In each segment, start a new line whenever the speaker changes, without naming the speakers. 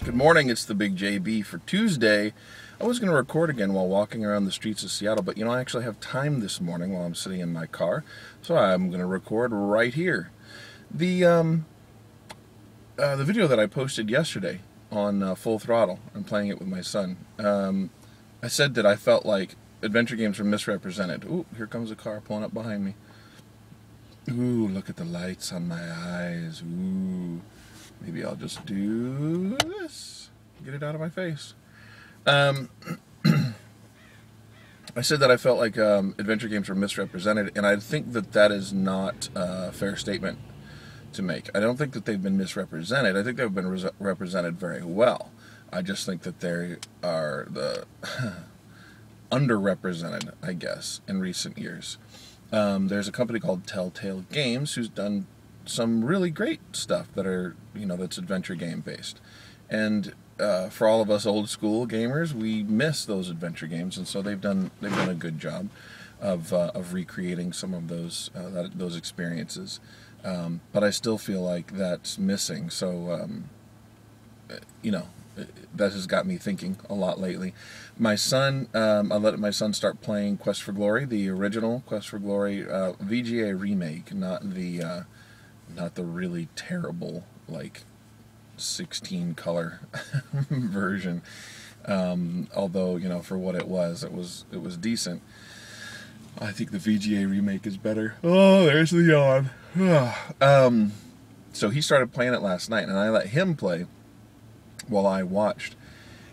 Good morning, it's the Big JB for Tuesday. I was going to record again while walking around the streets of Seattle, but I actually have time this morning while I'm sitting in my car, so I'm going to record right here. The video that I posted yesterday on Full Throttle, I'm playing it with my son, I said that I felt like adventure games were misrepresented. Ooh, here comes a car pulling up behind me. Ooh, look at the lights on my eyes. Ooh. Maybe I'll just do this. Get it out of my face. I said that I felt like adventure games were misrepresented, and I think that that is not a fair statement to make. I don't think that they've been misrepresented. I think they've been represented very well. I just think that they are the underrepresented, I guess, in recent years. There's a company called Telltale Games who's done some really great stuff that are, that's adventure game based. And for all of us old school gamers, we miss those adventure games, and so they've done a good job of recreating some of those experiences. But I still feel like that's missing. So that has got me thinking a lot lately. My son, I let my son start playing Quest for Glory, the original Quest for Glory VGA remake, not the really terrible 16 color version. Although for what it was decent. I think the VGA remake is better. Oh, there's the yawn. So he started playing it last night, and I let him play while I watched,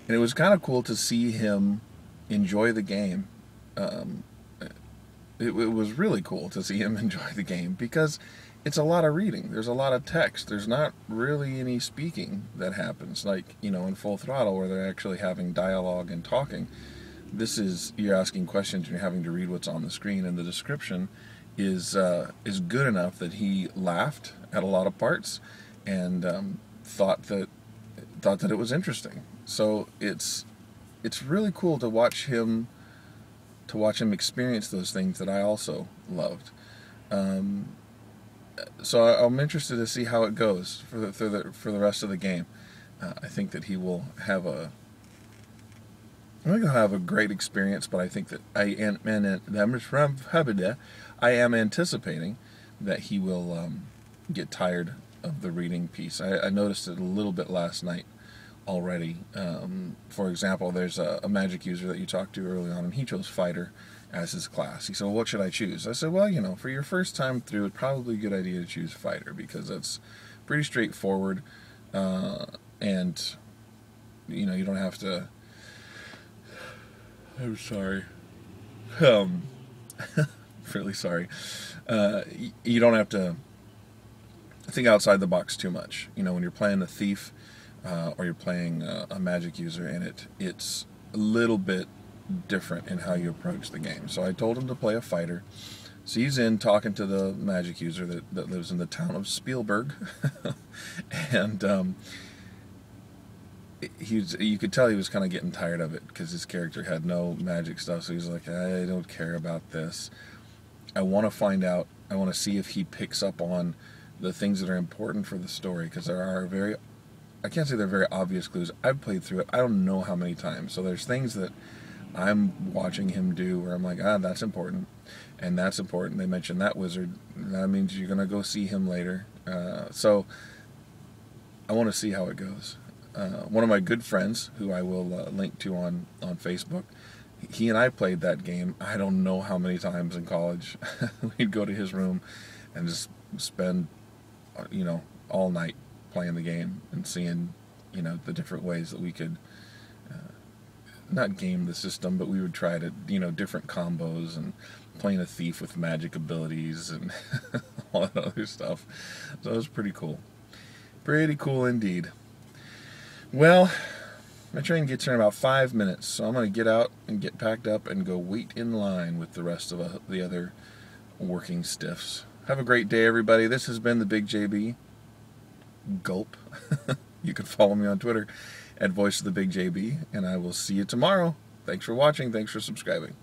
and it was kind of cool to see him enjoy the game. It was really cool to see him enjoy the game because it's a lot of reading. There's a lot of text. There's not really any speaking that happens, in Full Throttle, where they're actually having dialogue and talking. This is, you're asking questions and you're having to read what's on the screen, and the description is good enough that he laughed at a lot of parts and thought that it was interesting. So it's really cool to watch him experience those things that I also loved. So I'm interested to see how it goes for the rest of the game. I think that he will have a great experience, but I think that I am anticipating that he will get tired of the reading piece. I noticed it a little bit last night already. For example, there's a magic user that you talked to early on, and he chose Fighter as his class. He said, well, what should I choose? I said, well, for your first time through, it's probably a good idea to choose Fighter because it's pretty straightforward, and you don't have to. I'm sorry. Really sorry. You don't have to think outside the box too much. When you're playing a thief or you're playing a magic user, and it's a little bit different in how you approach the game. So I told him to play a fighter. So he's in talking to the magic user that lives in the town of Spielberg, and you could tell he was kind of getting tired of it because his character had no magic stuff. So he's like, I don't care about this. I want to find out. I want to see if he picks up on the things that are important for the story, because there are I can't say they're very obvious clues. I've played through it I don't know how many times. So there's things that I'm watching him do where I'm like, that's important, and that's important. They mentioned that wizard. That means you're going to go see him later. So I want to see how it goes. One of my good friends, who I will link to on Facebook, he and I played that game I don't know how many times in college. We'd go to his room and just spend, all night playing the game and seeing, the different ways that we could not game the system, but we would try to, different combos and playing a thief with magic abilities and all that other stuff. So it was pretty cool. Pretty cool indeed. Well, my train gets here in about 5 minutes, so I'm going to get out and get packed up and go wait in line with the rest of the other working stiffs. Have a great day, everybody. This has been the Big JB. Gulp. You can follow me on Twitter at Voice of the Big JB, and I will see you tomorrow. Thanks for watching. Thanks for subscribing.